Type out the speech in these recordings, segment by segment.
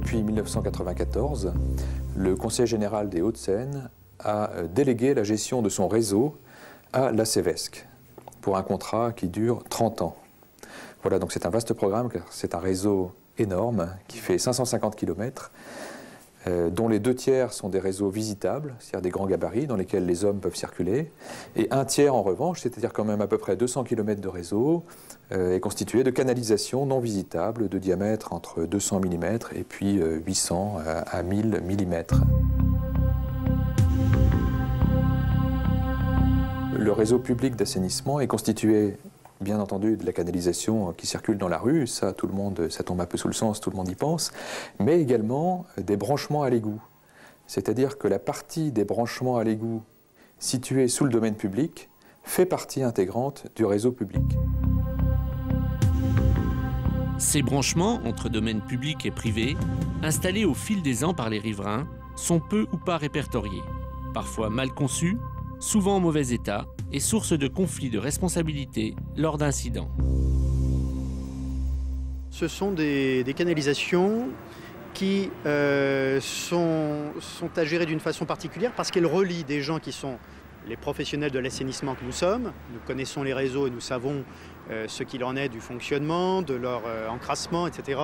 depuis 1994, le Conseil général des Hauts-de-Seine a délégué la gestion de son réseau à la Cevesc pour un contrat qui dure 30 ans. Voilà, donc c'est un vaste programme car c'est un réseau énorme qui fait 550 km, dont les 2 tiers sont des réseaux visitables, c'est-à-dire des grands gabarits dans lesquels les hommes peuvent circuler, et 1 tiers en revanche, c'est-à-dire quand même à peu près 200 km de réseau, est constitué de canalisations non visitables de diamètre entre 200 mm et puis 800 à 1000 mm. Le réseau public d'assainissement est constitué, bien entendu, de la canalisation qui circule dans la rue, ça, tout le monde, ça tombe un peu sous le sens, tout le monde y pense, mais également des branchements à l'égout. C'est-à-dire que la partie des branchements à l'égout située sous le domaine public fait partie intégrante du réseau public. Ces branchements entre domaine public et privé, installés au fil des ans par les riverains, sont peu ou pas répertoriés, parfois mal conçus, souvent en mauvais état et source de conflits de responsabilité lors d'incidents. Ce sont des canalisations qui sont à gérer d'une façon particulière parce qu'elles relient des gens qui sont les professionnels de l'assainissement que nous sommes. Nous connaissons les réseaux et nous savons ce qu'il en est du fonctionnement, de leur encrassement, etc.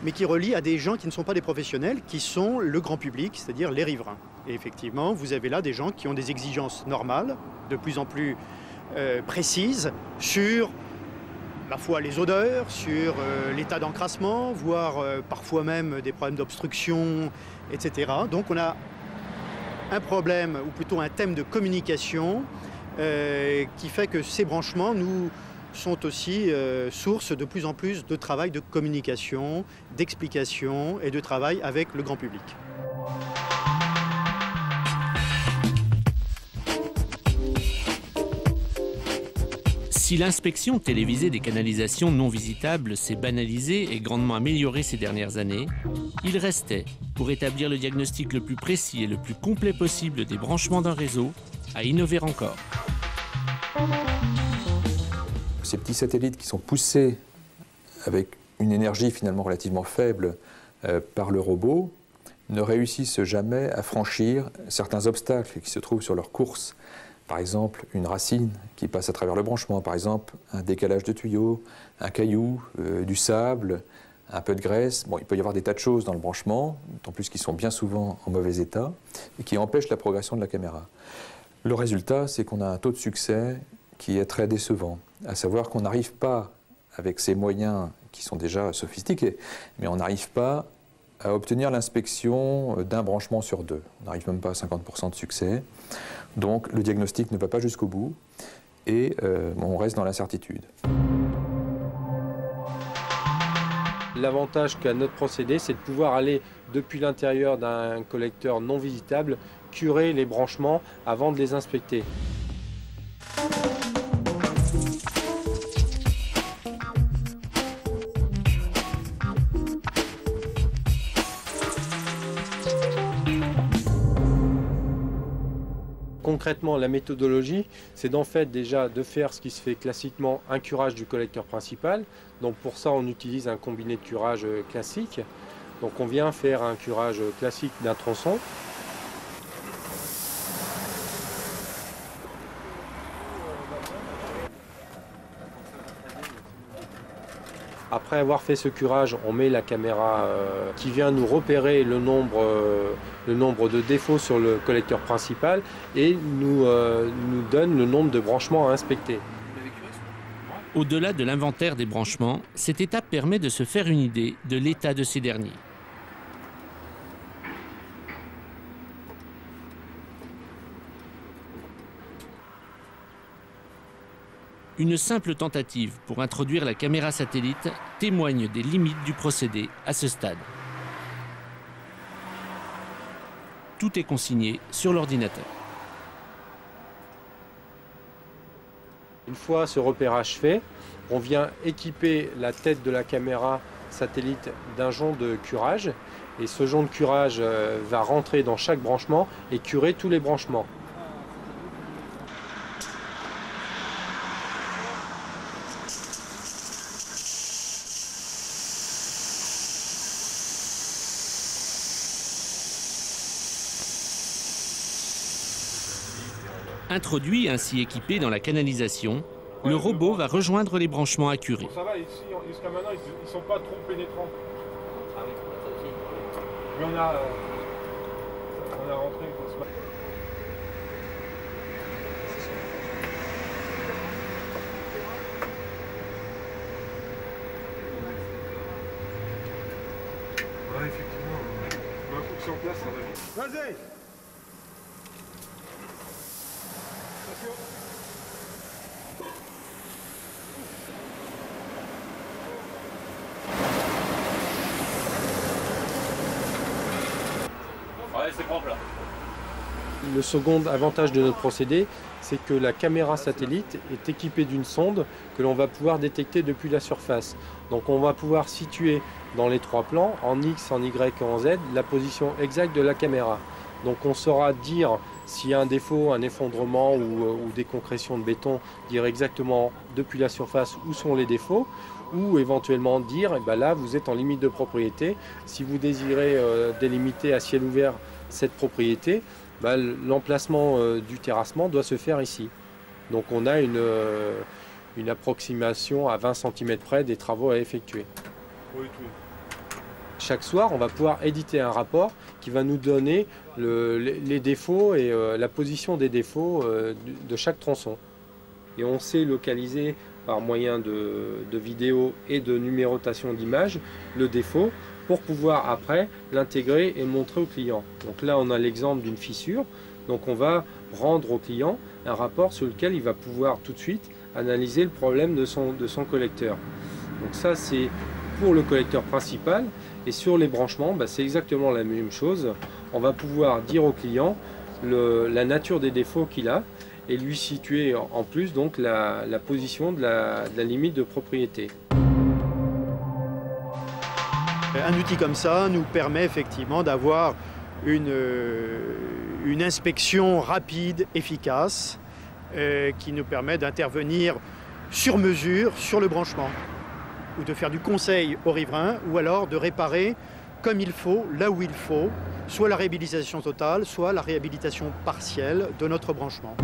Mais qui relient à des gens qui ne sont pas des professionnels, qui sont le grand public, c'est-à-dire les riverains. Et effectivement, vous avez là des gens qui ont des exigences normales, de plus en plus précises, sur la fois les odeurs, sur l'état d'encrassement, voire parfois même des problèmes d'obstruction, etc. Donc on a un problème, ou plutôt un thème de communication, qui fait que ces branchements nous sont aussi source de plus en plus de travail de communication, d'explication et de travail avec le grand public. Si l'inspection télévisée des canalisations non visitables s'est banalisée et grandement améliorée ces dernières années, il restait, pour établir le diagnostic le plus précis et le plus complet possible des branchements d'un réseau, à innover encore. Ces petits satellites qui sont poussés avec une énergie finalement relativement faible par le robot ne réussissent jamais à franchir certains obstacles qui se trouvent sur leur course. Par exemple, une racine qui passe à travers le branchement, par exemple un décalage de tuyau, un caillou, du sable, un peu de graisse. Bon, il peut y avoir des tas de choses dans le branchement, d'autant plus qu'ils sont bien souvent en mauvais état, et qui empêchent la progression de la caméra. Le résultat, c'est qu'on a un taux de succès qui est très décevant, à savoir qu'on n'arrive pas, avec ces moyens qui sont déjà sophistiqués, mais on n'arrive pas à obtenir l'inspection d'un branchement sur 2. On n'arrive même pas à 50% de succès. Donc le diagnostic ne va pas jusqu'au bout et on reste dans l'incertitude. L'avantage qu'a notre procédé, c'est de pouvoir aller depuis l'intérieur d'un collecteur non visitable, curer les branchements avant de les inspecter. Concrètement, la méthodologie, c'est d'en fait déjà de faire ce qui se fait classiquement, un curage du collecteur principal. Donc pour ça, on utilise un combiné de curage classique. Donc on vient faire un curage classique d'un tronçon. Après avoir fait ce curage, on met la caméra qui vient nous repérer le nombre de défauts sur le collecteur principal et nous donne le nombre de branchements à inspecter. Au-delà de l'inventaire des branchements, cette étape permet de se faire une idée de l'état de ces derniers. Une simple tentative pour introduire la caméra satellite témoigne des limites du procédé à ce stade. Tout est consigné sur l'ordinateur. Une fois ce repérage fait, on vient équiper la tête de la caméra satellite d'un jonc de curage. Et ce jonc de curage va rentrer dans chaque branchement et curer tous les branchements. Introduit ainsi équipé dans la canalisation, le robot va rejoindre les branchements à curer. Ça va, ici, jusqu'à maintenant, ils ne sont pas trop pénétrants. Mais on a rentré une grosse. Ouais, effectivement. Un coup que c'est en place, ça va vite. Vas-y! Ouais, c'est propre là. Le second avantage de notre procédé, c'est que la caméra satellite est équipée d'une sonde que l'on va pouvoir détecter depuis la surface. Donc on va pouvoir situer dans les trois plans, en X, en Y et en Z, la position exacte de la caméra. Donc on saura dire s'il y a un défaut, un effondrement ou des concrétions de béton, dire exactement depuis la surface où sont les défauts, ou éventuellement dire, eh ben là vous êtes en limite de propriété. Si vous désirez délimiter à ciel ouvert cette propriété, ben, l'emplacement du terrassement doit se faire ici. Donc on a une approximation à 20 cm près des travaux à effectuer. Oui, tout. Chaque soir, on va pouvoir éditer un rapport qui va nous donner les défauts et la position des défauts de chaque tronçon. Et on sait localiser par moyen de vidéo et de numérotation d'images le défaut pour pouvoir après l'intégrer et le montrer au client. Donc là, on a l'exemple d'une fissure. Donc on va rendre au client un rapport sur lequel il va pouvoir tout de suite analyser le problème de son collecteur. Donc ça, c'est pour le collecteur principal. Et sur les branchements, bah, c'est exactement la même chose. On va pouvoir dire au client la nature des défauts qu'il a et lui situer en plus donc la position de la limite de propriété. Un outil comme ça nous permet effectivement d'avoir une inspection rapide, efficace, qui nous permet d'intervenir sur mesure sur le branchement, ou de faire du conseil aux riverains, ou alors de réparer comme il faut, là où il faut, soit la réhabilitation totale, soit la réhabilitation partielle de notre branchement.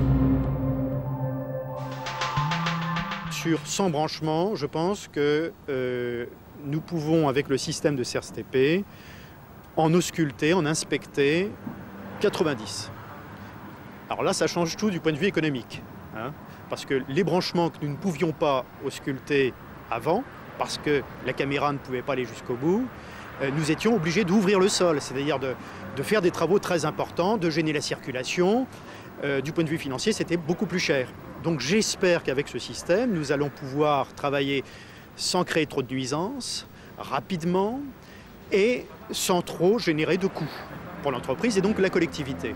Sur 100 branchements, je pense que nous pouvons, avec le système de CERSTP, en ausculter, en inspecter 90. Alors là, ça change tout du point de vue économique, hein, parce que les branchements que nous ne pouvions pas ausculter avant, parce que la caméra ne pouvait pas aller jusqu'au bout, nous étions obligés d'ouvrir le sol, c'est-à-dire de faire des travaux très importants, de gêner la circulation. Du point de vue financier, c'était beaucoup plus cher. Donc j'espère qu'avec ce système, nous allons pouvoir travailler sans créer trop de nuisances, rapidement et sans trop générer de coûts pour l'entreprise et donc la collectivité.